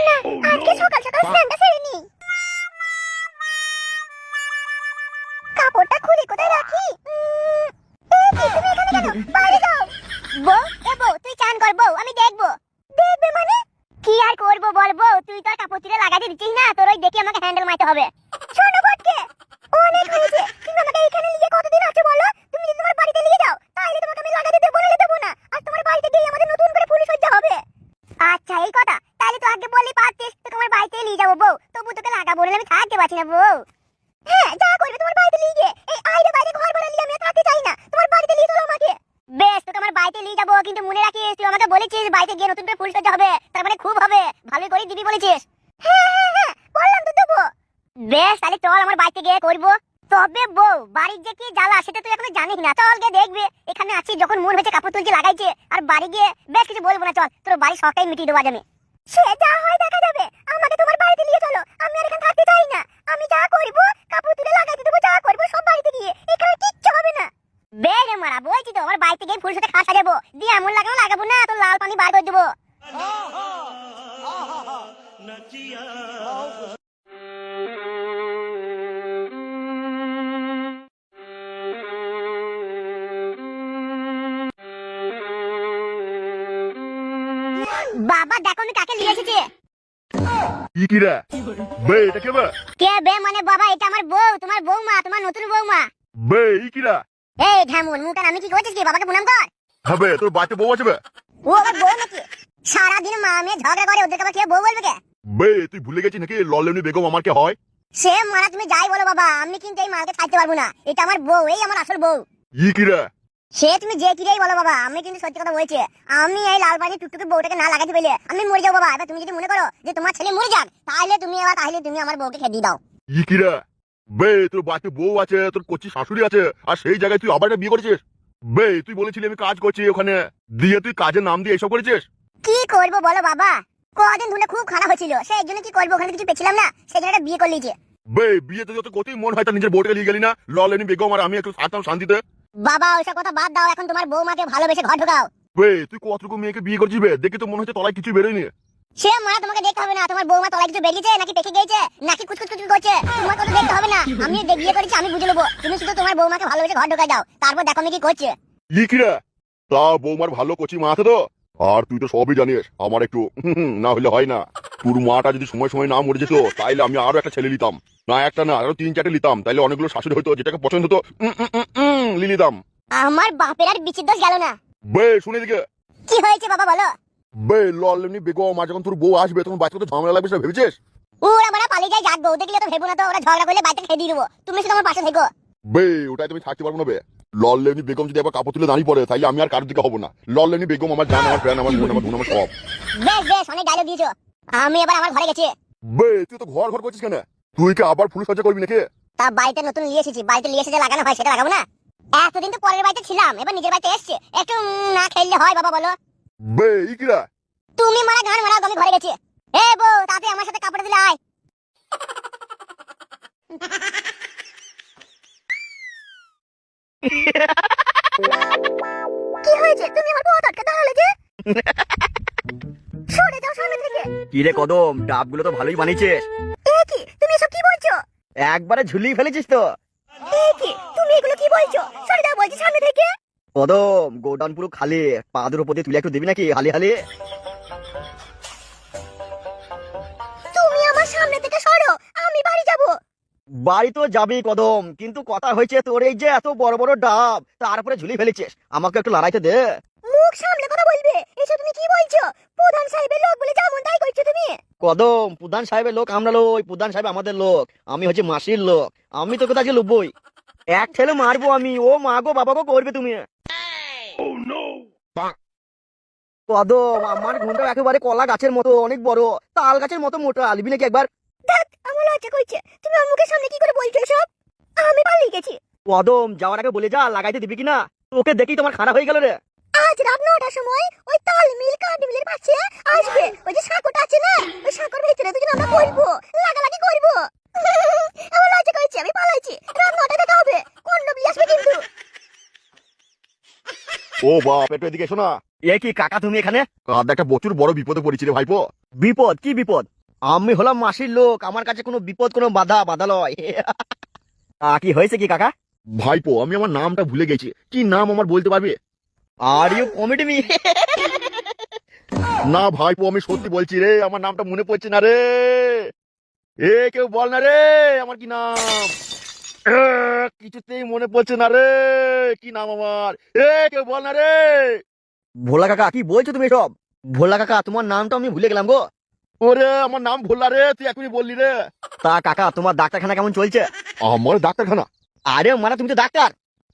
না, আজকে সকাল সকাল স্নানটা সেরে নি। কাপড়টা খুলে কোথায় রাখি? এই কি তুমি এখানে কেন? বাইরে যাও। বউ, এ বউ, তুই চান কর বউ, আমি দেখবো। দেখবে মানে? কি আর করবো বল বউ, তুই তো আর কাপড় তুলে লাগাতে দিচ্ছিস না, তোর ওই দেখি আমাকে হ্যান্ডেল মারতে হবে। শোনো বটকে, অনেক হয়েছে। তুমি আমাকে এখানে নিয়ে কতদিন আছে বলো? তুমি যদি তোমার বাড়িতে নিয়ে যাও তাহলে তোমাকে আমি লাগাতে দেবো, না দেবো না। আর তোমার বাড়িতে গিয়ে আমাদের নতুন করে পুলিশ সজ্জা হবে। আচ্ছা এই কথা, তাহলে তো আগে বললেই পারতিস, তো তোমার বাড়িতে নিয়ে যাবো বউ। তবু তোকে লাগাবো না, আমি থাকতে পারছি না বউ। হ্যাঁ যা করবে তোমার বাড়িতে নিয়ে গিয়ে। এই আইরে বাইরে ঘর ভাড়া নিয়ে আমি আর থাকতে চাই না, তোমার বাড়িতে নিয়ে চলো আমাকে। বেশ, তোকে আমার বাড়িতে নিয়ে যাবো, কিন্তু মনে রাখিস তুই আমাকে বলেছিস বাড়িতে গিয়ে নতুন করে পুলিশ সজ্জা হবে, তার মানে খুব হবে, ভালোই করে দিবি বলেছিস। হ্যাঁ হ্যাঁ হ্যাঁ, বললাম তো দেবো। বেশ, তাহলে চল আমার বাড়িতে গিয়ে করবো। তবে বউ, বাড়ির যে কি জ্বালা সেটা তুই এখনো জানিস না। চল গিয়ে দেখবে, এখানে আছি যখন মন হয়েছে কাপড় তুলছে লাগাইছে, আর বাড়ি গিয়ে বেশ কিছু বলবো না। চল, তোর বাড়ি সবটাই মিটিয়ে দেবো আজ আমি। সে যা হয় দেখা যাবে, আমাকে তোমার বাড়িতে নিয়ে চলো, আমি আর এখানে থাকতে চাই না। আমি যা করবো কাপড় তুলে লাগাইতে দেবো, যা করবো সব বাড়িতে গিয়ে, এখানে কিচ্ছু হবে না। বেরে মারা, বলছি তো আমার বাড়িতে গিয়ে ফুল সাথে খাওয়া সাজাবো, দিয়ে এমন লাগানো লাগাবো না, তোর লাল পানি বার করে দেবো। বাবা দেখো আমি কাকে নিয়ে এসেছি। কি রে বে, এটা কে বে? কে বে মানে বাবা, এটা আমার বউ, তোমার বৌমা, তোমার নতুন বৌমা। বে কি রে? এই ঢামুন মুখটা আমি কি করছিস কি? বাবাকে প্রণাম কর। হবে তোর বাচ্চা বউ আছে বে? ও আমার বউ নাকি? সারাদিন মা মেয়ে ঝগড়া করে, ওদেরকে আবার কে বউ বলবে কে? বে তুই ভুলে গেছিস নাকি লল্লেনি বেগম আমার কে হয়? সে মারা তুমি যাই বলো বাবা, আমি কিন্তু এই মালকে ছাড়তে পারবো না। এটা আমার বউ, এই আমার আসল বউ। কি রে? সে তুমি যে কিরেই বলো বাবা, আমি কিন্তু সত্যি কথা বলছি। আমি এই লাল বাড়ি টুকটুকে বউটাকে না লাগাতে পেলে আমি মরে যাবো বাবা। এবার তুমি যদি মনে করো যে তোমার ছেলে মরে যাক, তাহলে তুমি আমার বউকে খেয়ে দিয়ে দাও। কি রে? বে তোর বাচ্চা বউ আছে, তোর কচি শাশুড়ি আছে, আর সেই জায়গায় তুই আবার একটা বিয়ে করেছিস? বে তুই বলেছিলি আমি কাজ করছি ওখানে, দিয়ে তুই কাজের নাম দিয়ে এসব করেছিস? কি করবো বলো বাবা, কদিন ধরে খুব খারাপ হয়েছিল, সেই জন্য কি করবো, ওখানে কিছু পেছিলাম না, সেই জন্য একটা বিয়ে করে নিয়েছে। বে বিয়েতে যত কতই মন হয় তার নিজের বউটাকে নিয়ে গেলি না, লল্লেনি বেগম আর আমি একটু থাকতাম শান্তিতে। বাবা ওইসব কথা বাদ দাও, এখন তোমার বৌমাকে ভালোবেসে ঘর ঢোকাও। বে তুই কতটুকু মেয়েকে বিয়ে করছিস বে? দেখে তো মনে হচ্ছে তলায় কিছু বেরোয়নি। সে মারা তোমাকে দেখতে হবে না, তোমার বৌমা তলায় কিছু বেরিয়েছে নাকি পেকে গিয়েছে নাকি কুচকুচ করছে, তোমার কথা দেখতে হবে না। আমি বিয়ে করেছি, আমি বুঝে নেবো। তুমি শুধু তোমার বৌমাকে ভালোবেসে ঘর ঢোকায় দাও, তারপর দেখো আমি কি করছে। কি রে? তা বৌমার ভালো কচি মা আছে তো? আর তুই তো সবই জানিস, আমার একটু না হলে হয় না। তোর মাটা যদি সময় সময় না মরে যেত, তাইলে আমি আরো একটা ছেলে নিতাম, না একটা না আরো 3-4টে নিতাম, তাইলে অনেকগুলো শাশুড়ি হয়তো, যেটাকে পছন্দ হতো নিতাম। আমার বাপের আর বিচির দোষ গেল না। বে শুনে দিকে, কি হয়েছে বাবা বলো। বে লল্লেনি বেগম আর যখন তোর বউ আসবে তখন বাচ্চা তো ঝামেলা লাগবে সেটা ভেবেছিস? ওরা মারা পালিয়ে যায়, যাক বউ দেখলে তো ভেবো না তো, ওরা ঝগড়া করলে বাড়িতে খেয়ে দিয়ে দেবো, তুমি শুধু আমার পাশে থেকো। বে ওটাই তুমি থাকতে পারবো না বে। লল্লেনি বেগম যদি আবার কাপড় তুলে দাঁড়িয়ে পড়ে, তাইলে আমি আর কারোর দিকে হবো না। লল্লেনি বেগম আমার জান, আমার প্রাণ, আমার মন, আমার ধন, আমার সব। বেশ বেশ, অনেক ডায়লগ দিয়েছো, আমি এবার আমার ঘরে গেছি। বে তুই তো ঘর ঘর করছিস কেন? তুই কি আবার ফুল সজ্জা করবি নাকি? তা বাড়িতে নতুন নিয়ে এসেছি, বাড়িতে নিয়ে এসে যে লাগানো হয় সেটা লাগাবো না? এতদিন তো পরের বাড়িতে ছিলাম, এবার নিজের বাড়িতে এসছে, একটু না খেললে হয় বাবা বলো। বে কি রে? তুমি মারা গান মারাও, আমি ঘরে গেছি। এ বউ, তাতে আমার সাথে কাপড় দিলে আয়। কি হয়েছে? তুমি আমার বউ আটকে দাঁড়ালে যে? সরে যাও সামনে থেকে। কি রে কদম, ডাবগুলো তো ভালোই বানিয়েছিস। এ কি তুমি এসব কি বলছো? একবারে ঝুলিয়ে ফেলেছিস তো। এ কি তুমি এগুলো কি বলছো? সরে যাও বলছি সামনে থেকে। কদম, গোডাউন পুরো খালি, পাদের উপর দিয়ে তুলে একটু দিবি নাকি হালি হালি? তুমি আমার সামনে থেকে সরো, আমি বাড়ি যাব। বাড়ি তো যাবি কদম, কিন্তু কথা হয়েছে তোর এই যে এত বড় বড় ডাব তারপরে ঝুলিয়ে ফেলেছিস, আমাকে একটু লড়াইতে দে। মুখ সামলে কথা বলবে, এসব তুমি কি বলছো? প্রধান সাহেবের লোক বলে যেমন তাই করছো তুমি। কদম, প্রধান সাহেবের লোক আমরা লই, প্রধান সাহেব আমাদের লোক, আমি হচ্ছে মাসির লোক, আমি তোকে তাকে লুবই। এক ছেলে মারবো আমি, ও মা গো বাবা গো করবে তুমি। কদম, আমার ঘুমটা একেবারে কলা গাছের মতো অনেক বড়, তাল গাছের মতো মোটা, আলবি নাকি একবার? দেখ আমার লজ্জা করছে, তুমি আমার মুখের সামনে কি করে বলছো এসব? আমি পালিয়ে গেছি। কদম, যাওয়ার আগে বলে যা লাগাইতে দিবি কিনা, তোকে দেখি তোমার খারাপ হয়ে গেল রে। আজ রাত 9টার সময় ওই তাল মিল কান্ডি মিলের পাশে আসবে, ওই যে সাঁকোটা আছে না, ওই সাঁকোর ভিতরে দুজন আমরা করবো, লাগালাগি করবো। আমার লজ্জা করছে, আমি পালাইছি। রাত 9টায় দেখা হবে, কন্ডম নিয়ে আসবে কিন্তু। ও বাপ, একটু এদিকে এসো না। এ কি কাকা তুমি এখানে? কাঁদ একটা প্রচুর বড় বিপদে পড়েছি রে ভাইপো। বিপদ? কি বিপদ? আমি হলাম মাসির লোক, আমার কাছে কোনো বিপদ কোনো বাধা লয়। কি হয়েছে কি কাকা? ভাইপো আমি আমার নামটা ভুলে গেছি, কি নাম আমার বলতে পারবে? Are you comedy me? না ভাইপো আমি সত্যি বলছি রে, আমার নামটা মনে পড়ছে না রে। কেউ বল না রে আমার কি নাম। কিছুতেই মনে পড়ছে না রে, কি নাম আমার। কেউ বল না রে। ভোলা কাকা কি বলছো তুমি সব? ভোলা কাকা তোমার নামটা আমি ভুলে গেলাম গো। ওরে আমার নাম ভোলা রে, তুই এখনই বললি রে। তা কাকা তোমার ডাক্তারখানা কেমন চলছে? আমার ডাক্তারখানা? আরে মানে তুমি তো ডাক্তার।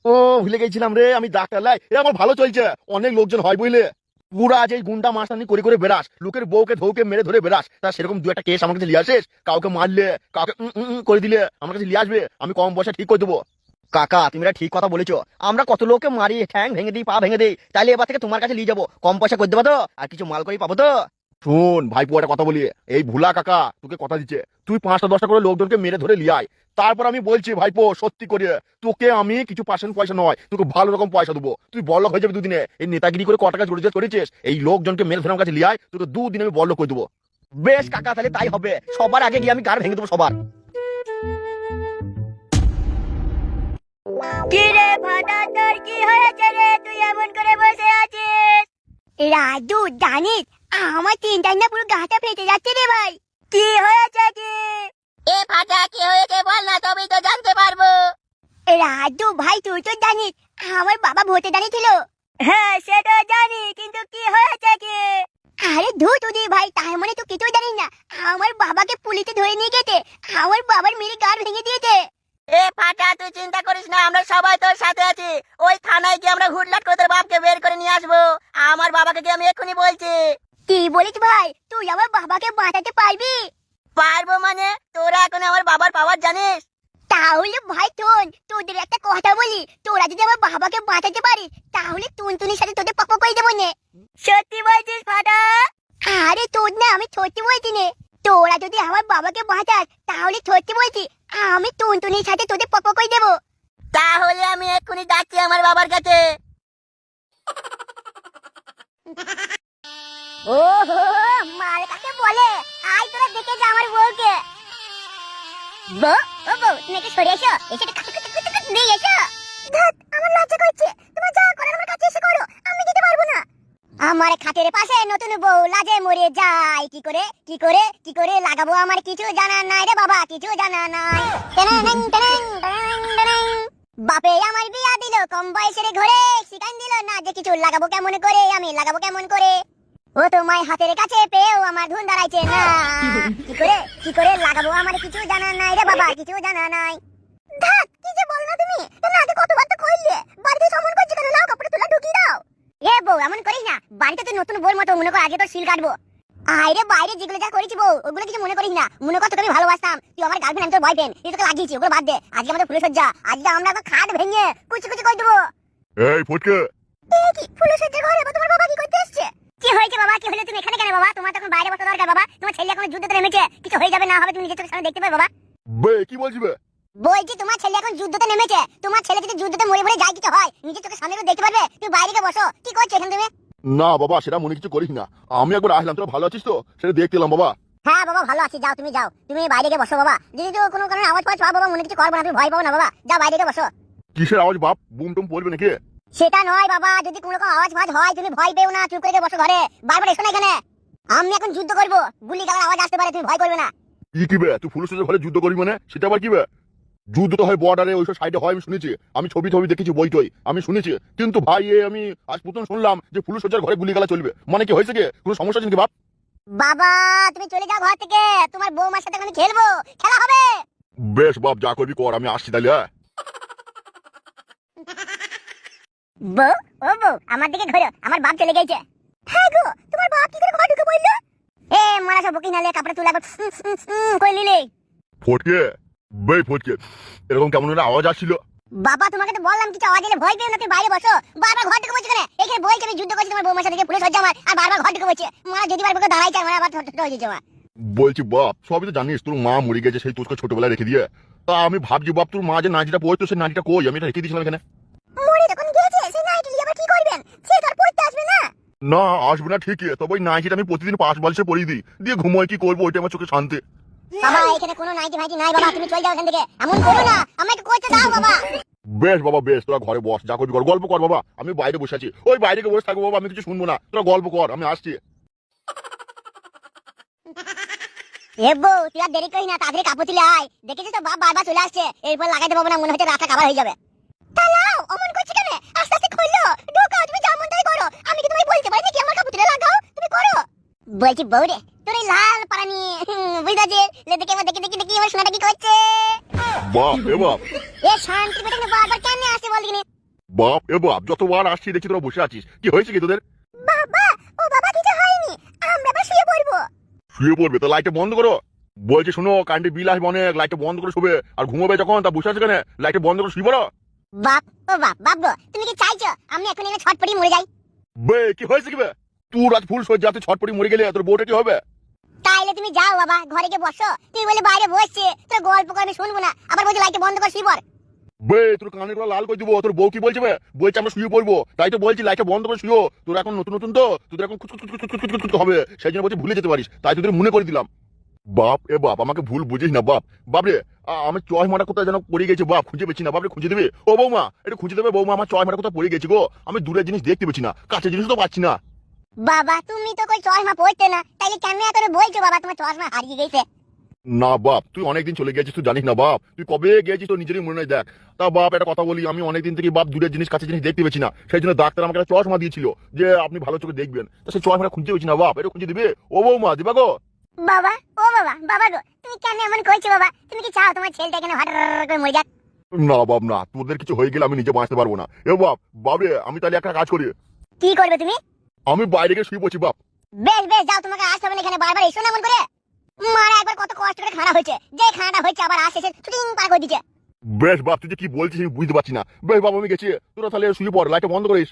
ও ভুলে গেছিলাম রে, আমি ডাক্তার লাই। আমার ভালো চলছে, অনেক লোকজন হয় বুঝলে। পুরা যে গুন্ডা মাস্তানি করে করে বেড়াস, লোকের বউকে ধৌকে মেরে ধরে বেড়াস, তা সেরকম দু একটা কেস আমার কাছে নিয়ে আসিস। কাউকে মারলে, কাউকে করে দিলে আমার কাছে নিয়ে আসবে, আমি কম পয়সা ঠিক করে দেবো। কাকা তুমি এটা ঠিক কথা বলেছো, আমরা কত লোককে মারি, ঠ্যাং ভেঙে দিই, পা ভেঙে দিই, তাহলে এবার থেকে তোমার কাছে নিয়ে যাবো, কম পয়সা করে দেবো তো, আর কিছু মাল করেই পাবো তো। শোন ভাইপো একটা কথা বলি, এই ভুলা কাকা তোকে কথা দিচ্ছে, তুই 5টা 10টা করে লোকজনকে মেরে ধরে লিয়ে আয়। তারপর আমি বলছি ভাইপো সত্যি করে তোকে আমি কিছু পার্সেন্ট পয়সা নয়, তোকে ভালো রকম পয়সা দেবো, তুই বড়লোক হয়ে যাবি দুদিনে। এই নেতাগিরি করে কটা কাজ করেছিস, এই লোকজনকে মেরে ধরে আমার কাছে লিয়ে আয়, তোকে 2 দিনে আমি বড়লোক করে দেবো। বেশ কাকা তাহলে তাই হবে, সবার আগে গিয়ে আমি গাড় ভেঙে দেবো সবার। কি রে ফাটা, তোর কি হয়েছে রে? তুই এমন করে বসে আছিস? রাজু জানিস আমার চিন্তায় না পুরো গাটা ফেটে যাচ্ছে রে ভাই। কি হয়েছে কি? এ ফাটা কি হয়েছে বল না, তবেই তো জানতে পারবো। রাজু ভাই তুই তো জানিস আমার বাবা ভোটে দাঁড়িয়েছিল। হ্যাঁ সেটা জানি, কিন্তু কি হয়েছে কি? আরে ধুতুদি ভাই, তার মানে তুই কিছু জানিস না? আমার বাবাকে পুলিশে ধরে নিয়ে গেছে, আমার বাবার মেরে গাড় ভেঙে দিয়েছে। এ ফাটা তুই চিন্তা করিস না, আমরা সবাই তোর সাথে আছি। ওই থানায় গিয়ে আমরা হুটলাট করে তোর বাপকে বের করে নিয়ে আসবো। আমার বাবাকে গিয়ে আমি এক্ষুনি বলছি। কি বলিস ভাই, তুই আমার বাবাকে বাঁচাতে পারবি? পারবো মানে? তোরা এখন আমার বাবার পাওয়ার জানিস? তাহলে ভাই তোদের একটা কথা বলি, তোরা যদি আমার বাবাকে বাঁচাতে পারিস তাহলে টুনটুনির সাথে তোদের পক্ষ করে দেবো নে। সত্যি বলছিস ফাটা? আরে তোর না আমি সত্যি বলছি নে, তোরা যদি আমার বাবাকে বাঁচাস তাহলে সত্যি বলছি আমি টুনটুনির সাথে তোদের পক্ষ করে দেবো। তাহলে আমি এক্ষুনি যাচ্ছি আমার বাবার কাছে। ওহো মাল কাকে বলে, আয় তোরা দেখে যা আমার বউকে। বউ, ও বউ তুমি একটু সরে এসো, এসে দিয়ে এসো। ধ্যাৎ, আমার লজ্জা করছে, তোমার যা করার আমার কাছে এসে করো, আমি যেতে পারবো না। আমার খাটের পাশে নতুন বউ লাজে মরে যায়, কি করে কি করে কি করে লাগাবো আমার কিছু জানা নাই রে বাবা, কিছু জানা নাই। টেনাং, টেনাং, টেনাং, টেনাং। বাপে আমার বিয়া দিল কম বয়সের ঘরে, শিখান দিল না যে কিছু লাগাবো কেমন করে, আমি লাগাবো কেমন করে। ও তোমায় হাতের কাছে পেয়েও আমার ধুন দাঁড়াইছে না, কি করে লাগাবো আমার কিছু জানা নাই রে বাবা, কিছু জানা নাই। ধ্যাৎ, কি যে বল না তুমি, না আগে কতবার তো কইলে, বাড়িতে সমন করছে কেন, নাও কাপড় তুলা ঢুকিয়ে দাও। এ বউ এমন করিস না, বাড়িতে তো নতুন বউর মতো মনে কর আগে তো সিল কাটবো। আরে বাইরে যেগুলো যা করেছি বউ, ওগুলো কিছু মনে করিস না, মনে কর তোকে আমি ভালোবাসতাম, তুই আমার গার্লফ্রেন্ড আমি তোর বয়ফ্রেন্ড, এই তোকে লাগিয়েছি, ওগুলো বাদ দে। আজকে আমাদের ফুলের সজ্জা, আজকে আমরা একবার খাট ভেঙে কুচি কুচি করে দেবো। এই ফটকে, কি ফুলের সজ্জা ঘরে তোমার বাবা কি করতে এসছে? কি হয়েছে বাবা, কি হলো তুমি এখানে কেন বাবা? তোমার তখন বাইরে বসা দরকার বাবা, তোমার ছেলে এখন যুদ্ধতে নেমেছে, কিছু হয়ে যাবে না হবে তুমি নিজের চোখের সামনে দেখতে পাবে বাবা। বে কি বলছি বে? বলছি তোমার ছেলে এখন যুদ্ধতে নেমেছে, তোমার ছেলে যদি যুদ্ধতে মরে মরে যায় কিছু হয় নিজের চোখের সামনে দেখতে পারবে, তুমি বাইরে গিয়ে বসো। কি করছো এখানে তুমি? না বাবা সেটা মনে কিছু করিস না, আমি একবার আসলাম, তোরা ভালো আছিস তো সেটা দেখতে এলাম বাবা। হ্যাঁ বাবা ভালো আছি, যাও তুমি যাও, তুমি বাইরে গিয়ে বসো বাবা। যদি তো কোনো কারণে আওয়াজ পাওয়া বাবা মনে কিছু করবো না, তুমি ভয় পাবো না বাবা, যাও বাইরে গিয়ে বসো। কিসের আওয়াজ বাপ, বুম টুম পড়বে নাকি? সেটা নয় বাবা, যদি কোনো রকম আওয়াজ ফাজ হয় তুমি ভয় পেও না, চুপ করে গিয়ে বসো ঘরে, বারবার এসো না এখানে। আমি এখন যুদ্ধ করবো, গুলি গালার আওয়াজ আসতে পারে, তুমি ভয় করবে না। কি বে তুই ফুল ঘরে যুদ্ধ করবি মানে, সেটা আবার কি বে? যুদ্ধ তো হয় বর্ডারে ওইসব সাইডে হয়, আমি শুনেছি, আমি ছবি দেখেছি, বই টই আমি শুনেছি, কিন্তু ভাই আমি আজ প্রথম শুনলাম যে পুলিশ সজ্জার ঘরে গুলি গালা চলবে, মানে কি হয়েছে কি, কোনো সমস্যা আছে নাকি বাপ? বাবা তুমি চলে যাও ঘর থেকে, তোমার বৌমার সাথে আমি খেলবো, খেলা হবে। বেশ বাপ যা করবি কর, আমি আসছি তাহলে। বউ, ও বউ আমার দিকে ঘোরো, আমার বাপ চলে গেছে। হ্যাঁ গো, তোমার বাপ কি করে ঘর ঢুকে পড়লো? এ মারা সব বকি নালে কাপড় তুলা কই নিলে। ফটকে, বে ফটকে, এরকম কেমন একটা আওয়াজ আসছিল। বাবা তোমাকে তো বললাম কিছু আওয়াজ এলে ভয় পেও না, তুমি বাইরে বসো। বারবার ঘর ঢুকে বলছো কেন? এখানে বলছি আমি যুদ্ধ করছি তোমার বৌমার সাথে, পুলিশ হচ্ছে আমার, আর বারবার ঘর ঢুকে বলছে। মারা যদি বার বকে দাঁড়াইছে আমার আবার ছোট হয়ে যাচ্ছে আমার। বলছি বাপ সবই তো জানিস, তোর মা মরে গেছে, সেই তোকে ছোটবেলায় রেখে দিয়ে, তা আমি ভাবছি বাপ তোর মা যে নাইটিটা পড়তো সেই নাইটিটা কই, আমি এটা রেখে দিয়েছিলাম এখানে। মরে যখন গেছে সেই নাইটি আবার কি করবেন, সে তো আর পড়তে আসবে না। না আসবে না ঠিকই, তবে ওই নাইটিটা আমি প্রতিদিন পাশ বালিশে পরিয়ে দিই, দিয়ে ঘুমোয় কি করবো ওইটা আমার চোখে শান্তি। বাবা এখানে কোনো নাইটি ফাইটি নাই বাবা, তুমি চলে যাও এখান থেকে, এমন করো না, আমাকে করতে দাও বাবা। বেশ বাবা বেশ, তোরা ঘরে বস, যা করবি কর, গল্প কর বাবা, আমি বাইরে বসে আছি, ওই বাইরে গিয়ে বসে থাকবো বাবা, আমি কিছু শুনবো না, তোরা গল্প কর, আমি আসছি। এ বউ তুই আর দেরি করিস না, তাড়াতাড়ি কাপড় তুলে আয়, দেখেছিস তো বাপ বারবার চলে আসছে, এরপর লাগাইতে পারবো না, মনে হচ্ছে রাস্তা কাবার হয়ে যাবে। তালাও অমন করছি কেন, আস্তে আস্তে খুললো, ঢোকাও, তুমি যা মন তাই করো, আমি কি তোমায় বলতে পারি নাকি আমার কাপড় তুলে লাগাও, তুমি করো। বলছি বউ রে, তোর এই লাল পাড়া নিয়ে বুঝতে লে দেখে এবার দেখি দেখি দেখি এবার শোনাটা কি করছে। বাপ এ বাপ, এ শান্তি বেটাকে বারবার কেন আসছে বল দিনি। বাপ এ বাপ, যতবার আসছি দেখছি তোরা বসে আছিস, কি হয়েছে কি তোদের? বাবা ও বাবা কিছু হয়নি, আমরা আবার শুয়ে পড়বো। শুয়ে পড়বে তো লাইটটা বন্ধ করো। বলছি শোনো, কারেন্টের বিল আসবে অনেক, লাইটটা বন্ধ করে শুবে, আর ঘুমোবে যখন তা বসে আছে কেন, লাইটটা বন্ধ করে শুয়ে পড়ো। বাপ ও বাপ বাপ গো, তুমি কি চাইছো আমি এখন এখানে ছটপটি মরে যাই? বে কি হয়েছে কি বে, তুই রাত ফুল সহ্য, তুই ছটপটি মরে গেলে তোর বউটা কি হবে? তাইলে তুমি যাও বাবা, ঘরে গিয়ে বসো, তুমি বলে বাইরে বসছে তোর গল্প করে আমি শুনবো না, আবার বলছি লাইট বন্ধ করে শুয়ে পড়। বে তোর কানের গুলো লাল করে দিবো, তোর বউ কি বলছে বে, বলছে আমরা শুয়ে পড়বো, তাই তো বলছি লাইটটা বন্ধ করে শুয়ো, তোর এখন নতুন নতুন তো, তোদের এখন খুচখুচ হবে, সেই জন্য বলছি ভুলে যেতে পারিস, তাই তোদের মনে করে দিলাম। বাপ এ বাপ, আমাকে ভুল বুঝিস না বাপ, বাপরে আমি চশমাটা কোথায় যেন পড়ে গেছে বাপ, খুঁজে পেছি না, বাপরে খুঁজে দেবে, ও বৌমা একটু খুঁজে দেবে বৌমা, আমার চশমাটা কোথায় পড়ে গেছে গো, আমি দূরের জিনিস দেখতে পেছি না, কাছের জিনিস তো পাচ্ছি না। বাবা তুমি তো কই চশমা পড়তে না, তাইলে কেন এত বলছো বাবা তোমার চশমা হারিয়ে গেছে? না বাপ, তুই অনেকদিন চলে গেছিস, তুই জানিস না বাপ, তুই কবে গেছিস তোর নিজেরই মনে নেই দেখ। তা বাপ একটা কথা বলি, আমি অনেকদিন থেকে বাপ দূরের জিনিস কাছের জিনিস দেখতে পেছি না, সেই জন্য ডাক্তার আমাকে একটা চশমা দিয়েছিল যে আপনি ভালো চোখে দেখবেন, তা সেই চশমাটা খুঁজতে পেছি না বাপ, এটা খুঁজে দিবে ও বৌমা, দিবা গো? বাবা ও বাবা বাবা গো, তুমি কেন এমন করছো বাবা, তুমি কি চাও তোমার ছেলেটা এখানে হঠাৎ করে মরে যাক? না বাপ না, তোদের কিছু হয়ে গেলে আমি নিজে বাঁচতে পারবো না। এ বাপ বাবে, আমি তাহলে একটা কাজ করি, কি করবে তুমি? আমি বাইরে গিয়ে শুয়ে পড়ছি বাপ। বেশ বেশ যাও, তোমাকে আসতে হবে না এখানে, বারবার এসো না এমন করে, মারা একবার কত কষ্ট করে খানা হয়েছে, যে খানাটা হয়েছে আবার আসে শুটিং পার করে দিচ্ছে। বেশ বাপ, তুই যে কি বলছিস আমি বুঝতে পারছি না, বেশ বাপ আমি গেছি, তোরা তাহলে শুয়ে পড়, লাইটটা বন্ধ করিস।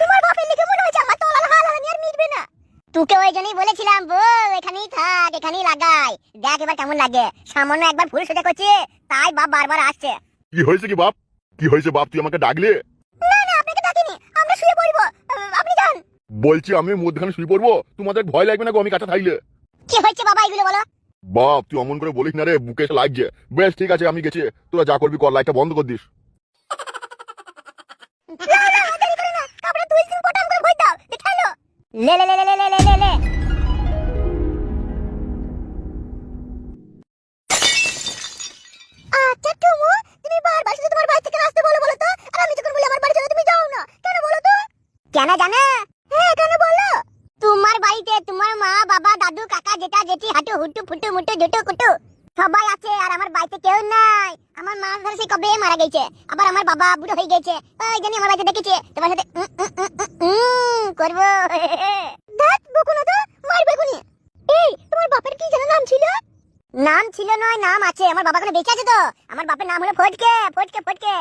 তোমার বাপের লিখে মনে হচ্ছে আমার তোলার হাল আর মিটবে না। তোকে ওই জন্যই বলেছিলাম বউ এখানেই থাক, এখানেই লাগাই, দেখ এবার কেমন লাগে, সামান্য একবার ভুল সোজা করছে তাই বাপ বারবার আসছে। কি হয়েছে কি বাপ, কি হয়েছে বাপ, তুই আমাকে ডাকলে? না না আপনাকে ডাকিনি, আমরা শুয়ে পড়বো, আপনি যান। বলছি আমি মধ্যখানে শুয়ে পড়বো, তোমাদের ভয় লাগবে না গো আমি কাছে থাকলে? কি হচ্ছে বাবা এগুলো বলো? বাপ তুই অমন করে বলিস না রে, বুকে এসে লাগছে। বেশ ঠিক আছে আমি গেছি, তোরা যা করবি কর, লাইটটা বন্ধ করে দিস। না না দেরি করে না, কাপড়ে দুই দিন পটাম করে ভই দাও, দেখালো লে লে লে লে লে লে লে লে। আচ্ছা টুমু, তুমি বারবার শুধু তোমার বাড়ি থেকে আসতে বলো তো, আর আমি যখন বলি আমার বাড়ি চলো তুমি যাও না কেন বলো তো? কেন জানা? হ্যাঁ কেন বলো? তোমার বাড়িতে তোমার মা বাবা দাদু কাকা জেঠা জেঠি হাঁটু হুটু ফুটু মুটু জুটু কুটু সবাই আছে, আর আমার বাড়িতে কেউ নাই। আমার মা ধরে সে কবে মারা গেছে, আবার আমার বাবা বুড়ো হয়ে গেছে, ওই জন্য আমার বাড়িতে দেখেছে তোমার সাথে করবো। দেখ বকুনা তো মারবে কোনি। এই তোমার বাপের কি যেন নাম ছিল? নাম ছিল নয়, নাম আছে, আমার বাবা কোনো বেঁচে আছে তো, আমার বাপের নাম হলো ফটকে ফটকে ফটকে।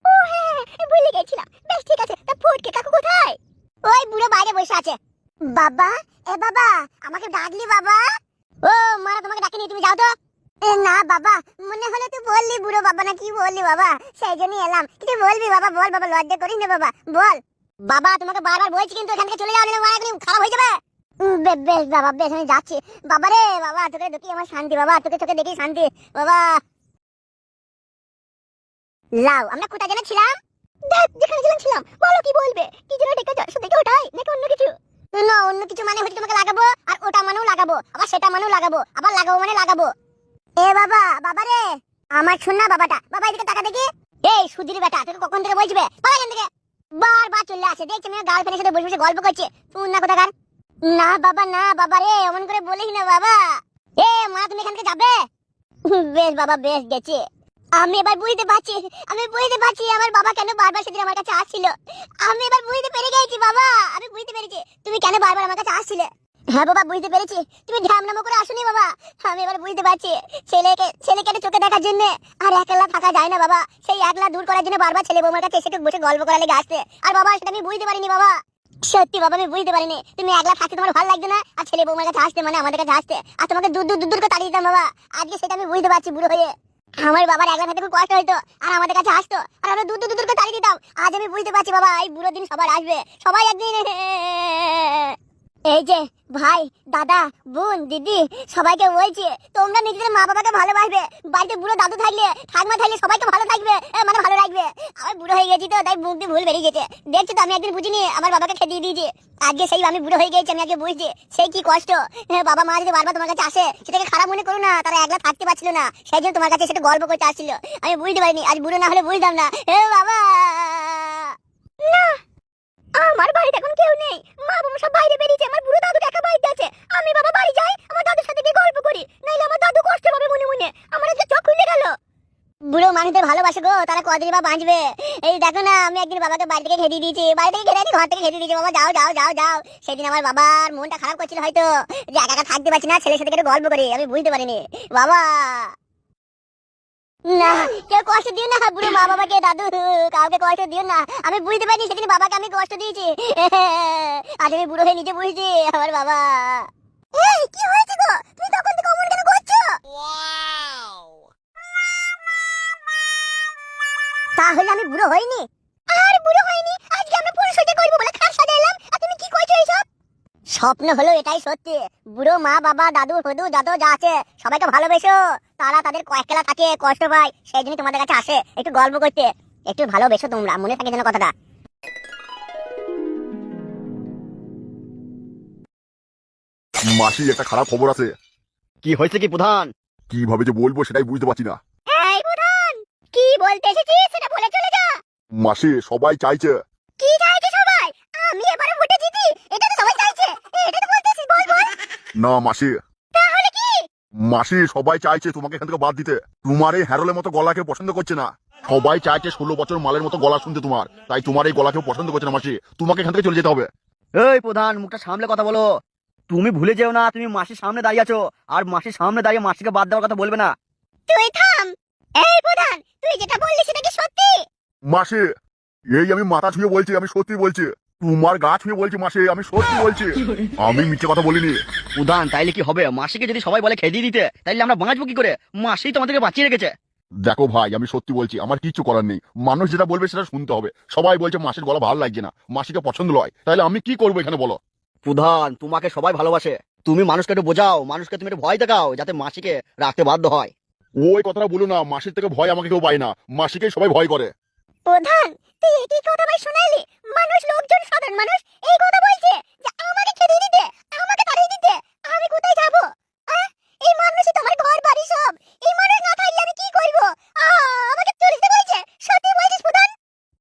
ও হ্যাঁ ভুলে গেছিলাম, বেশ ঠিক আছে, তা ফটকে কাকু কোথায়? ওই বুড়ো বাইরে বসে আছে। বাবা এ বাবা আমাকে ডাকলি বাবা? ও মা তোমাকে ডাকেনি, তুমি যাও তো। না বাবা, মনে হলো তুই বললি বুড়ো বাবা না কি বললি বাবা, সেই জন্যই এলাম। কিছু বলবি বাবা, বল বাবা, লজ্জা করিস না বাবা, বল। বাবা তোমাকে বারবার বলছি কিন্তু এখান থেকে চলে যাও, না এখানে খারাপ হয়ে যাবে। বেশ বাবা বেশ, আমি যাচ্ছি। বাবা রে বাবা, তোকে দেখি আমার শান্তি বাবা, তোকে চোখে দেখি শান্তি বাবা। লাও আমরা কোথায় যেন ছিলাম? দেখ যেখানে ছিলাম, বলো কি বলবে, কি যেন ডেকেছ, শুধু দেখে ওটাই নাকি অন্য কিছু? না অন্য কিছু মানে হচ্ছে তোমাকে লাগাবো, আর ওটা মানেও লাগাবো, আবার সেটা মানেও লাগাবো, আবার লাগাবো মানে লাগাবো। এ বাবা, বাবা রে আমার শোন না বাবাটা, বাবা এদিকে টাকা দেখি। এই সুধীর বেটা, তোকে কখন থেকে বলছিবে, বাবা এখান থেকে বারবার চলে আসে, দেখছি আমি গার্লফ্রেন্ডের সাথে বসে বসে গল্প করছি, তুই না কোথাকার। না বাবা না, বাবা রে অমন করে বলিস না বাবা। এ মা তুমি এখান থেকে যাবে? বেশ বাবা বেশ, গেছি। আমি এবার বুঝতে পারছি, আমি বুঝতে পারছি আমার বাবা কেন বারবার সেদিন আমার কাছে আসছিল। আমি এবার বুঝতে পেরে গেছি বাবা, আমি বুঝতে পেরেছি তুমি কেন বারবার আমার কাছে আসছিলে। হ্যাঁ বাবা বুঝতে পেরেছি, তুমি ঢ্যামনামো করে আসুনি বাবা, আমি এবার বুঝতে পারছি ছেলেকে চোখে দেখার জন্য আর একলা থাকা যায় না বাবা, সেই একলা দূর করার জন্য বারবার ছেলে বৌমার কাছে এসে বসে গল্প করা লেগে আসতে, আর বাবা সেটা আমি বুঝতে পারিনি বাবা, সত্যি বাবা আমি বুঝতে পারিনি তুমি একলা থাকতে তোমার ভালো লাগতো না, আর ছেলে বৌমার কাছে আসতে মানে আমাদের কাছে আসতে, আর তোমাকে দূর দূর দূর দূর করে তাড়িয়ে দিতাম বাবা, আজকে সেটা আমি বুঝতে পারছি বুড়ো হয়ে। আমার বাবার একলা থাকতে খুব কষ্ট হইতো, আর আমাদের কাছে আসতো, আর আমরা দূর দূর দূর করে তাড়িয়ে দিতাম। আজ আমি বুঝতে পারছি বাবা, এই বুড়ো দিন সবার আসবে, সবাই একদিন। এই যে ভাই, দাদা, বোন, দিদি, সবাইকে বলছি তোমরা নিজেদের মা বাবাকে ভালোবাসবে। বাড়িতে বুড়ো দাদু থাকলে, ঠাকমা থাকলে সবাইকে ভালো থাকবে, মানে ভালো রাখবে। আমি বুড়ো হয়ে গেছি তো, তাই মুখ দিয়ে ভুল বেরিয়ে গেছে। দেখছি তো, আমি একদিন বুঝিনি, আমার বাবাকে খেদিয়ে দিয়েছি। আজকে সেই আমি বুড়ো হয়ে গেছি, আমি আজকে বুঝছি সেই কি কষ্ট। বাবা মা যদি বারবার তোমার কাছে আসে, সেটাকে খারাপ মনে করো না, তারা একলা থাকতে পারছিল না, সেই জন্য তোমার কাছে সেটা গল্প করতে আসছিল। আমি বুঝতে পারিনি, আজ বুড়ো না হলে বুঝতাম না। বাবা না, আমার বাড়িতে এখন কেউ নেই, মা বাবা সব বাইরে বেরিয়েছে, আমার বুড়ো দাদু একা বাড়িতে আছে। আমি বাবা বাড়ি যাই, আমার দাদুর সাথে গিয়ে গল্প করি, নাইলে আমার দাদু কষ্ট পাবে মনে মনে। আমার আজকে চোখ খুলে গেল। বুড়ো মানুষদের ভালোবাসে গো, তারা কদিন বা বাঁচবে। এই দেখো না, আমি একদিন বাবাকে বাড়ি থেকে খেদিয়ে দিয়েছি, বাড়ি থেকে খেদিয়ে ঘর থেকে খেদিয়ে দিয়েছি। বাবা যাও যাও যাও যাও। সেদিন আমার বাবার মনটা খারাপ করছিল হয়তো, যে একা একা থাকতে পারছি না, ছেলের সাথে একটু গল্প করি। আমি বুঝতে পারিনি বাবা। না, কেউ কষ্ট দিও না বুড়ো মা বাবাকে, দাদু, কাউকে কষ্ট দিও না। আমি বুঝতে পারিনি সেদিন বাবাকে আমি কষ্ট দিয়েছি। আজ আমি বুড়ো হয়ে নিজে বুঝছি আমার বাবা। এই কি হয়েছে গো, তুমি তখন থেকে অমন কেন করছো? তাহলে আমি বুড়ো হইনি? আর বুড়ো হইনি, আজকে আমরা ফুল সজ্জা করব বলে খাট সাজাইলাম, আর তুমি কি কইছো এইসব? স্বপ্ন হলো এটাই সত্যি। বুড়ো মা বাবা, দাদু ফদু যত যা আছে সবাইকে ভালোবেসো। তারা তাদের কয়েকলা থাকে, কষ্ট পায়, সেই জন্য তোমাদের কাছে আসে একটু গল্প করতে। একটু ভালোবেসো তোমরা, মনে থাকে যেন কথাটা। মাসি, একটা খারাপ খবর আছে। কি হয়েছে কি প্রধান? কিভাবে যে বলবো সেটাই বুঝতে পারছি না। এই প্রধান, কি বলতে এসেছিস সেটা বলে চলে যা। মাসি, সবাই চাইছে। কি চাইছে সবাই? আমি এবারে ভোটে জিতি, এটা তো সবাই চাইছে, এটা তো বলতেছিস, বল বল। না মাসি। তাহলে কি? মাসি, সবাই চাইছে তোমাকে এখান থেকে বাদ দিতে। তোমার এই হ্যারোলের মতো গলাকে পছন্দ করছে না। সবাই চাইছে 16 বছর মালের মতো গলা শুনতে তোমার, তাই তোমার এই গলাকেও পছন্দ করছে না মাসি। তোমাকে এখান থেকে চলে যেতে হবে। এই প্রধান, মুখটা সামলে কথা বলো। তুমি ভুলে যেও না, তুমি মাসির সামনে দাঁড়িয়ে আছো, আর মাসির সামনে দাঁড়িয়ে মাসিকে বাদ দেওয়ার কথা বলবে না। তুই থাম। এই প্রধান, তুই যেটা বললি সেটা কি সত্যি? মাসি, এই আমি মাথা ছুঁয়ে বলছি, আমি সত্যি বলছি। তোমার গা ছুঁয়ে বলছি মাসি, আমি সত্যি বলছি, আমি মিথ্যে কথা বলিনি। প্রধান, তাইলে কি হবে? মাসিকে যদি সবাই বলে খেদিয়ে দিতে, তাইলে আমরা বাঁচবো কি করে? মাসি তো আমাদেরকে বাঁচিয়ে রেখেছে। দেখো ভাই, আমি সত্যি বলছি, আমার কিছু করার নেই। মানুষ যেটা বলবে সেটা শুনতে হবে। সবাই বলছে মাসির গলা ভালো লাগছে না, মাসিকে পছন্দ নয়, তাহলে আমি কি করবো এখানে বলো? প্রধান, তোমাকে সবাই ভালোবাসে, তুমি মানুষকে একটু বোঝাও, মানুষকে তুমি একটু ভয় দেখাও, যাতে মাসিকে রাখতে বাধ্য হয়। ওই কথাটা বলো না, মাসির থেকে ভয় আমাকে কেউ পায় না, মাসিকেই সবাই ভয় করে। প্রধান, তুই এই কথা ভাই শোনাইলি? মানুষ, লোকজন, সাধারণ মানুষ এই কথা বলছে যে আমাকে খেদিয়ে দিতে, আমাকে তাড়িয়ে দিতে। আমি কোথায় যাব? এই মানুষই তো আমার ঘর বাড়ি সব। এই মানুষ না থাকলে আমি কি করব? আমাকে চলে যেতে বলছে। সত্যি বলছিস প্রধান?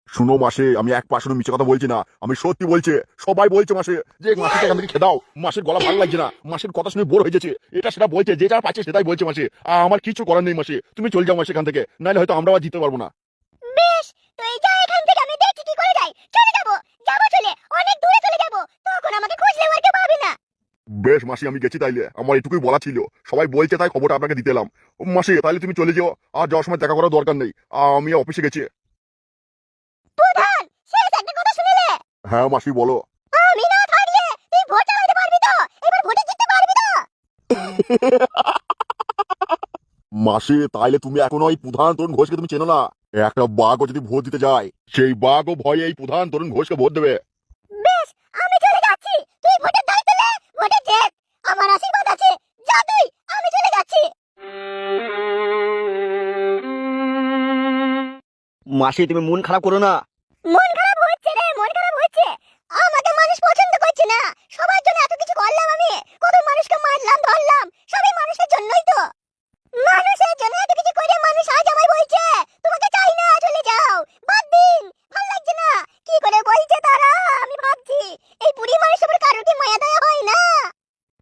শুনো মাসে, আমি এক পাশে মিথ্যে কথা বলছি না, আমি সত্যি বলছি। সবাই বলছে মাসে যে মাসিকে এখান থেকে খেয়ে দাও, মাসির গলা ভালো লাগছে না, মাসির কথা শুনে বোর হয়ে যাচ্ছে, এটা সেটা বলছে, যে যা পাচ্ছে সেটাই বলছে মাসি। আমার কিছু করার নেই মাসি, তুমি চলে যাও মাসি এখান থেকে, নাহলে হয়তো আমরা আর জিততে পারবো না। বেশ, তুই যা এখান থেকে, আমি দেখছি কি করে যাই। চলে যাব, যাব চলে, অনেক দূরে চলে যাব, তখন আমাকে খুঁজলে আর কেউ পাবে না। বেশ মাসি, আমি গেছি তাইলে, আমার এটুকুই বলা ছিল। সবাই বলছে তাই খবরটা আপনাকে দিতে এলাম। মাসি, তাহলে তুমি চলে যাও, আর যাওয়ার সময় দেখা করার দরকার নেই, আমি অফিসে গেছি। প্রধান, শেষ একটা কথা শুনলে? হ্যাঁ মাসি, বলো। আমি না থাকলে তুই ভোট চালাতে পারবি তো? এবার ভোটে জিততে পারবি তো? মাসি, তাইলে তুমি এখনো ওই প্রধান তরুণ ঘোষকে তুমি চেনো না? একটা বাঘও যদি ভোট দিতে যায়, সেই বাঘও ভয়ে এই প্রধান তরুণ ঘোষকে ভোট দেবে। বেশ, আমি চলে যাচ্ছি। তুই ভোটের দায়িত্ব নে, ভোটে জেত, আমার আশীর্বাদ আছে। যা তুই, আমি চলে যাচ্ছি। মাসি, তুমি মন খারাপ করো না। মন খারাপ হচ্ছে রে, মন খারাপ হচ্ছে। আমাকে মানুষ পছন্দ করছে না। সবার জন্য এত কিছু করলাম আমি, কত মানুষকে মারলাম, ধরলাম, সবই মানুষের জন্যই তো। মানুষের জন্য এত কিছু করে মানুষ আজ আমায় বলছে তোমাকে চাই না, চলে যাও, বাদ দিন, ভালো লাগছে না। কি করে বলছে তারা? আমি ভাবছি এই বুড়ি মানুষের উপর কারোর কি মায়া দয়া হয় না?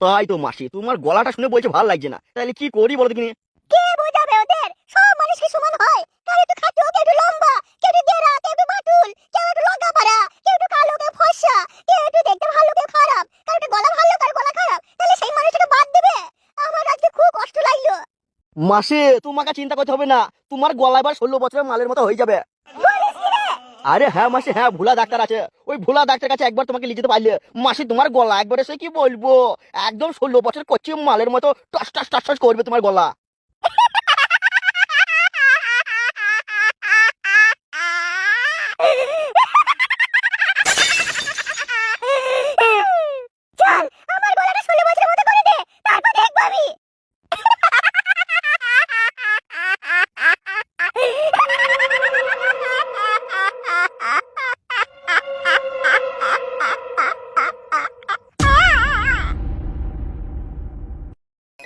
তাই তো মাসি, তোমার গলাটা শুনে বলছে ভালো লাগছে না, তাহলে কি করি বলো দেখিনি? কে বোঝাবে ওদের? সব মানুষ কি সমান হয়? কেউ একটু খাটো, কেউ একটু লম্বা, কেউ একটু গেরা, কেউ একটু বাটুল, কেউ একটু লগা পাড়া, কেউ একটু কালো, কেউ ফর্সা, কেউ একটু দেখতে ভালো, কেউ খারাপ, কারো একটু গলা ভালো, কারো গলা খারাপ, তাহলে সেই মানুষটাকে বাদ দেবে? আমার আজকে খুব কষ্ট লাগলো। মাসি, তোমাকে চিন্তা করতে হবে না, তোমার গলা এবার 16 বছরের মালের মতো হয়ে যাবে। বলিস কি রে? আরে হ্যাঁ মাসি, হ্যাঁ, ভোলা ডাক্তার আছে, ওই ভোলা ডাক্তার কাছে একবার তোমাকে নিয়ে যেতে পারলে মাসি, তোমার গলা একবারে সে কি বলবো, একদম 16 বছর কচি মালের মতো টস টস টস টস করবে তোমার গলা।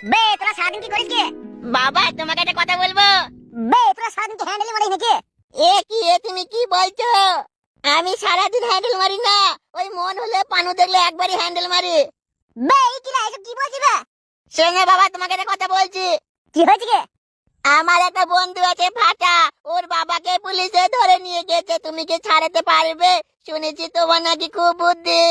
বে তোরা সারাদিন কি করিস কি? বাবা তোমাকে একটা কথা বলবো। বে তোরা সারাদিন কি হ্যান্ডেল মারিস নাকি? তুমি কি বলছো? আমি সারাদিন হ্যান্ডেল মারি না, ওই মন হলে পানু দেখলে একবারই হ্যান্ডেল মারি। বে এই কি রে এসব কি বলছিস বে? শোনো বাবা, তোমাকে একটা কথা বলছি। কি হয়েছে কি? আমার একটা বন্ধু আছে ফাটা, ওর বাবাকে পুলিশে ধরে নিয়ে গেছে, তুমি কি ছাড়াতে পারবে? শুনেছি তোমার নাকি খুব বুদ্ধি।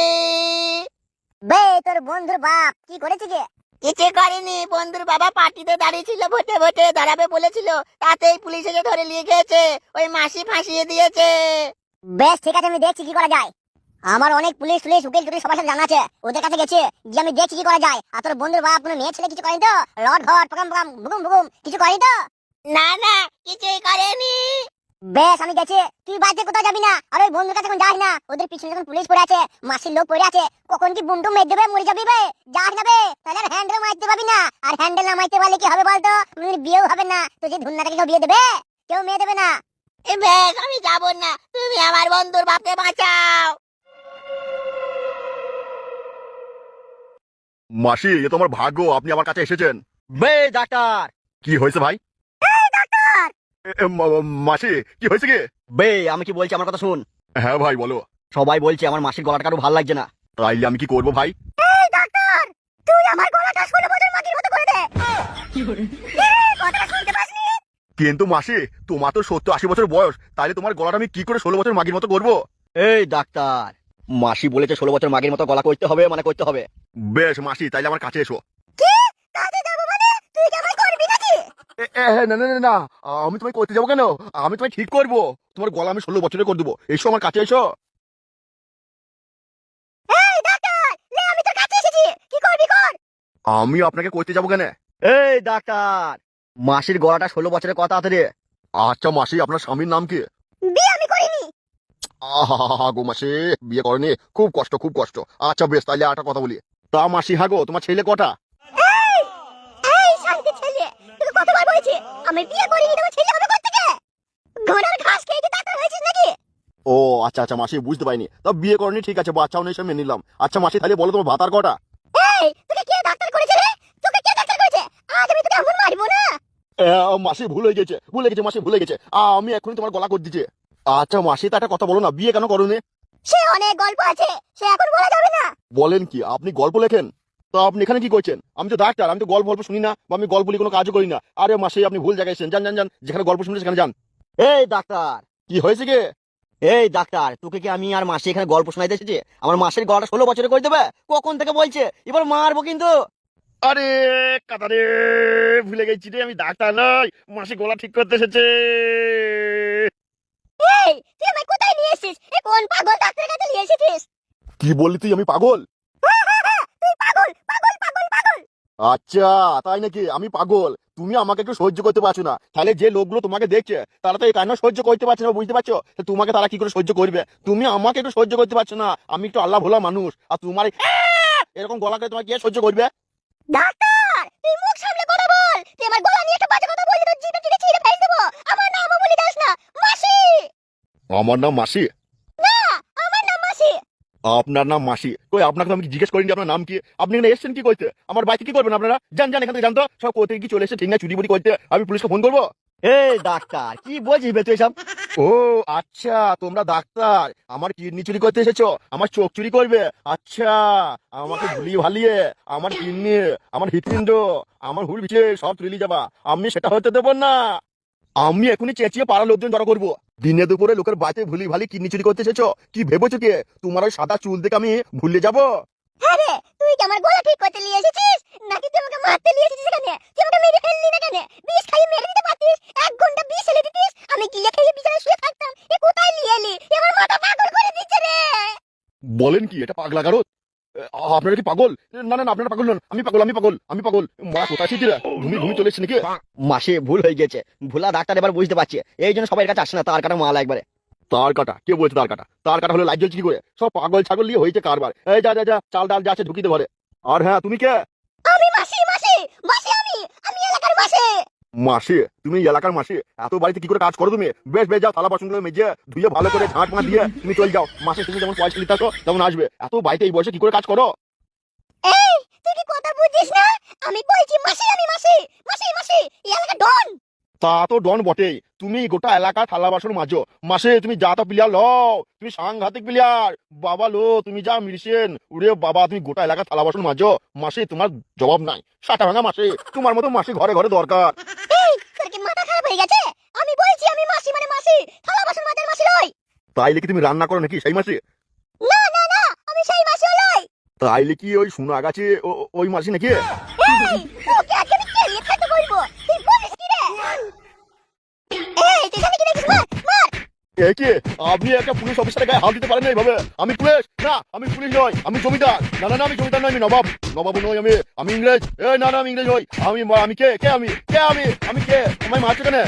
বে তোর বন্ধুর বাপ কি করেছে কি? কিছু করেনি, বন্ধুর বাবা পার্টিতে দাঁড়িয়ে ছিল, ভোটে ভোটে দাঁড়াবে বলেছিল, তাতেই পুলিশ এসে ধরে নিয়ে গেছে, ওই মাসি ফাঁসিয়ে দিয়েছে। বেশ ঠিক আছে, আমি দেখছি কি করা যায়। আমার অনেক পুলিশ টুলিশ উকিল টুকিল সবার সাথে জানা আছে, ওদের কাছে গেছে গিয়ে আমি দেখছি কি করা যায়। আর তোর বন্ধুর বাপ কোনো মেয়ে ছেলে কিছু করেনি তো? রড ঘট পকাম পকাম বুকুম বুকুম কিছু করেনি তো? না না, কিছুই করেনি। বেশ আমি গেছি, তুই বাড়িতে কোথাও যাবি না, আর ওই বন্ধুর কাছে এখন যাস না, ওদের পিছনে যখন পুলিশ পড়ে আছে, মাসির লোক পড়ে আছে, কখন কি বুমটুম মেরে দেবে, মরে যাবি বে। যাস না বে, তাহলে আর হ্যান্ডেল মারতে পারবি না। আর হ্যান্ডেল না মারতে পারলে কি হবে বলতো? বিয়েও হবে না, তো যে ধুন্নাটাকে কেউ বিয়ে দেবে? কেউ মেয়ে দেবে না। বেশ আমি যাব না, তুমি আমার বন্ধুর বাপকে বাঁচাও। মাসি এ তো আমার ভাগ্য, আপনি আমার কাছে এসেছেন। বে ডাক্তার। কি হয়েছে ভাই? মাসি কি হয়েছে কি? বে আমি কি বলছি, আমার কথা শুন। হ্যাঁ ভাই বলো। সবাই বলছে আমার মাসির গলাটা কারো ভালো লাগছে না। তাইলে আমি কি করবো ভাই? এই ডাক্তার, তুই আমার গলাটা 16 বছর মাটির মতো করে দে। কথাটা শুনতে পাসনি? কিন্তু মাসি তোমার তো 70-80 বছর বয়স, তাইলে তোমার গলাটা আমি কি করে 16 বছর মাগির মতো করবো? এই ডাক্তার, মাসি বলেছে 16 বছর মাগের মতো গলা করতে হবে, মানে করতে হবে। বেশ মাসি তাইলে আমার কাছে এসো। কি কাজে যাব মানে? তুই কি আমায় করবি নাকি? না না না না, আমি তোমায় করতে যাবো কেন? আমি তোমায় ঠিক করবো, তোমার গলা আমি 16 বছরে করে দেবো। এসো আমার কাছে এসো। এই ডাক্তার, লে আমি তোর কাছে এসেছি, কি করবি কর। আমি আপনাকে করতে যাবো কেন? এই ডাক্তার, মাসির গলাটা 16 বছরের কথা আছে রে। আচ্ছা মাসি আপনার স্বামীর নাম কি? বিয়ে আমি করিনি। আহা গো মাসি, বিয়ে করেনি? খুব কষ্ট খুব কষ্ট। আচ্ছা বেশ তাইলে একটা কথা বলি, তা মাসি হাগো তোমার ছেলে কটা? এই এই শান্তি ছেলে, তোকে কতবার বলেছি আমি বিয়ে করিনি, তোমার ছেলে হবে কোথা থেকে? ঘোড়ার ঘাস খেয়ে কি ডাক্তার হয়েছিস নাকি? ও আচ্ছা আচ্ছা মাসি বুঝতে পারিনি, তা বিয়ে করেনি ঠিক আছে, বাচ্চাও নেই সে মেনে নিলাম। আচ্ছা মাসি তাহলে বলো তোমার ভাতার কটা? এই তোকে কে ডাক্তার করেছে রে? তোকে কে ডাক্তার করেছে? আজ আমি তোকে এমন মারবো না। মাসি ভুল হয়ে গেছে মাসি ভুলে গেছে। আমি এখনই তোমার গলা করে দিচ্ছি। আচ্ছা মাসি তা একটা কথা বলো না, বিয়ে কেন করোনি? সে অনেক গল্প আছে, সে এখন বলা যাবে না। বলেন কি আপনি গল্প লেখেন? তো আপনি এখানে কি করছেন? আমি তো ডাক্তার, আমি তো গল্প গল্প শুনি না, বা আমি গল্প বলি কোনো কাজও করি না। আরে মাসি আপনি ভুল জায়গায় এসেছেন, যান যান যান, যেখানে গল্প শুনতে সেখানে যান। এই ডাক্তার, কি হয়েছে কি? এই ডাক্তার, তোকে কি আমি আর মাসি এখানে গল্প শোনাইতে এসেছি? আমার মাসির গলাটা 16 বছরে করে দেবে? কখন থেকে বলছে, এবার মারবো কিন্তু। আরে কাতারে ভুলে গেছি রে, আমি ডাক্তার নই, মাসি গলা ঠিক করতে এসেছে। এই তুই আমায় কোথায় নিয়ে এসেছিস? এ কোন পাগল ডাক্তারের কাছে নিয়ে এসেছিস? কি বললি তুই? আমি পাগল? তুই পাগল পাগল পাগল পাগল। আচ্ছা তাই নাকি? আমি পাগল? তুমি আমাকে একটু সহ্য করতে পারছো না, তাহলে যে লোকগুলো তোমাকে দেখছে তারা তো এই কান্না সহ্য করতে পারছে না, বুঝতে পারছো? তো তোমাকে তারা কি করে সহ্য করবে? তুমি আমাকে একটু সহ্য করতে পারছো না, আমি একটু আল্লাহ ভোলা মানুষ, আর তোমার এরকম গলা করে তোমাকে কে সহ্য করবে? ডাক্তার তুই মুখ সামলে কথা বল, তুই আমার গলা নিয়ে একটা বাজে কথা বললি তো জিভে টিপে ছিঁড়ে ফেলে দেবো। আমার নামও বলি দাস না। মাসি। আমার নাম মাসি? না, আমার নাম মাসি। আপনার নাম মাসি? কই আপনাকে তো আমি জিজ্ঞেস করিনি আপনার নাম কি। আপনি এখানে এসেছেন কি করতে? আমার বাড়িতে কি করবেন আপনারা? যান যান এখান থেকে, জানতো সব কোথা থেকে কি চলে এসে ঠিক না চুরি বুড়ি করতে, আমি পুলিশকে ফোন করবো। এই ডাক্তার, কি বলছিস বে তুই সব? ও আচ্ছা তোমরা ডাক্তার, আমার কিডনি চুরি করতে এসেছো, আমার চোখ চুরি করবে? আচ্ছা আমাকে ভুলিয়ে ভালিয়ে আমার কিডনি, আমার হৃৎপিণ্ড, আমার হুল বিছে সব তুলে যাবা, আমি সেটা হতে দেবো না। আমি এখনই চেঁচিয়ে পাড়ার লোকজন জড়ো করবো। দিনে দুপুরে লোকের বাড়িতে ভুলি ভালি কিডনি চুরি করতে এসেছো? কি ভেবেছো কে? তোমার ওই সাদা চুল দেখে আমি ভুলে যাবো? হ্যাঁ রে, তুই কি আমার গলা ঠিক করতে নিয়ে এসেছিস নাকি তুই আমাকে মারতে নিয়ে এসেছিস? এখানে তুই আমাকে মেরে ফেললি না কেন? বিষ খাইয়ে মেরে দিতে পারতিস, 1 ঘন্টা বিষ এলে দিতিস, আমি গিলে খেয়ে বিছানায় শুয়ে থাকতাম। এ কোথায় নিয়ে এলি? এ আমার মাথা পাগল করে দিচ্ছে রে। বলেন কি? এটা পাগলা গারদ? আপনারা কি পাগল? না না না, আপনারা পাগল নন, আমি পাগল আমি পাগল আমি পাগল। মা কোথায় ছিটিরা? ঘুমি ঘুমি চলে এসছে নাকি? মাসি ভুল হয়ে গেছে, ভুলা ডাক্তার এবার বুঝতে পারছে, এই জন্য সবাই কাছে আসে না, তার কাটা মাল একবারে। তার কাটা? কে বলছে তার কাটা? তার কাটা হলে লাইট জ্বলছে কি করে? সব পাগল ছাগল নিয়ে হয়েছে কারবার। এই যা যা যা, চাল ডাল যা আছে ঢুকিতে ঘরে। আর হ্যাঁ তুমি কে? আমি মাসি মাসি মাসি, আমি এলাকার মাসি। মাসি? তুমি এলাকার মাসি? এত বাড়িতে কি করে কাজ করো তুমি? বেশ বেশ যাও, থালা বাসনগুলো মেজে ধুয়ে ভালো করে ঝাঁট মা দিয়ে তুমি চলে যাও। মাসে তুমি যেমন পয়সা নিতে আসো তেমন আসবে। এত বাড়িতে এই বয়সে কি করে কাজ করো? এই তুই কি কথা বুঝছিস না? আমি বলছি মাসি তা তো ডন বটেই, তুমি গোটা এলাকা থালা বাসন মাজো, মাসে তুমি যা তা প্লেয়ার লও, তুমি সাংঘাতিক প্লেয়ার। বাবা লো তুমি যা মিলছেন, ওরে বাবা তুমি গোটা এলাকা থালা বাসন মাজো, মাসে তোমার জবাব নাই। সাটা ভাঙা মাসে, তোমার মতো মাসে ঘরে ঘরে দরকার। এই তোর কি মাথা খারাপ হয়ে গেছে? আমি বলছি আমি মাসি মানে মাসি, থালা বাসন মাজার মাসি নই। তাইলে কি তুমি রান্না করো নাকি সেই মাসে? না না না, আমি সেই মাসি নই। তাইলে কি ওই সোনা গাছে ওই মাসি নাকি? এই তোকে আজকে আমি কেলিয়ে খাইতে বলবো, তুই বলিস কি রে? এই তুই এখানে কি দেখিস? মার মার। এ কি, আপনি একটা পুলিশ অফিসারের গায়ে হাত দিতে পারেন না এইভাবে? আমি পুলিশ না, আমি পুলিশ নয়, আমি জমিদার। না না না, আমি জমিদার নয়, আমি নবাব। নবাব নই আমি ইংরেজ। এই না না, আমি ইংরেজ নই। আমি কে কে আমি কে আমি আমি কে? আমায় মারছো কেন?